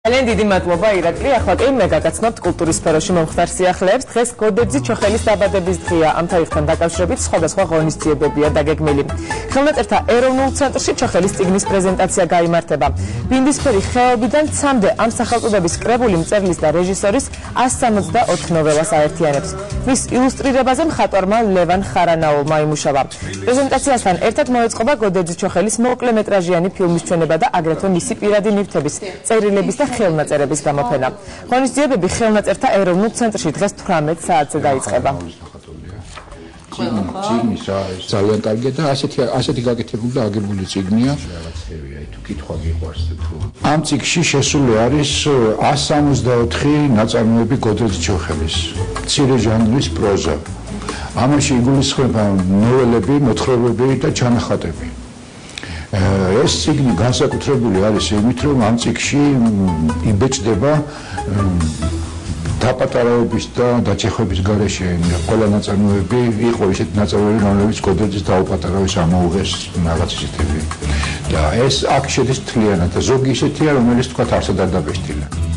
ძალიან დიდი მადლობა ირაკლი. ახლა კი მე გაგაცნობთ კულტურის სფეროში მომხდარ სიახლეებს. დღეს გოდერძი ჩოხელის დაბადების დღეა. ამ თარიღთან დაკავშირებით სხვადასხვა ღონისძიებებია დაგეგმილი. ხელნაწერთა ეროვნულ ცენტრში ჩოხელის წიგნის პრეზენტაცია გაიმართება. ბინდისფერი ხეობიდან ცამდე ამ სახელწოდების კრებული მწერლის და რეჟისორის 164 ნოველას აერთიანებს. მის ილუსტრირებაზე მხატვარმა ლევან ხარანაულმა იმუშავა. პრეზენტაციასთან ერთად მოეწყობა გოდერძი ჩოხელის მოკლემეტრაჟიანი ფილმის ჩვენება და აგრეთვე მისი პირადი ნივთების, წერილების და ხელნაწერების გამოფენა. ღონისძიებები ხელნაწერთა ეროვნულ ცენტრში დღეს 18 საათზე დაიწყება. წიგნი ძალიან კარგია და ასეთი გაკეთებული და აგებული წიგნია. თუ კითხვა გიყვარს თუ ამ წიგნში შესული არის 164 ნაწარმოები გოდერძი ჩოხელის. მცირე ჟანრის პროზა. ამაში იგულისხმება ნოველები, მოთხრობები და ჩანახატები. ეს წიგნი განსაკუთრებული არის იმით, რომ ამ წიგნში იბეჭდება დაპატარავების და დაჯეხვების გარეშე ყველა ნაწარმოები იყო ისეთი ნაწარმოები, რომლებიც გოდერძის დაუპატარავის ამოუღეს რაღაც ისეთები. და ეს აქ შედის მთლიანად და ზოგი ისეთია, რომელიც თქვათ არსად არ დაბეჭდილა.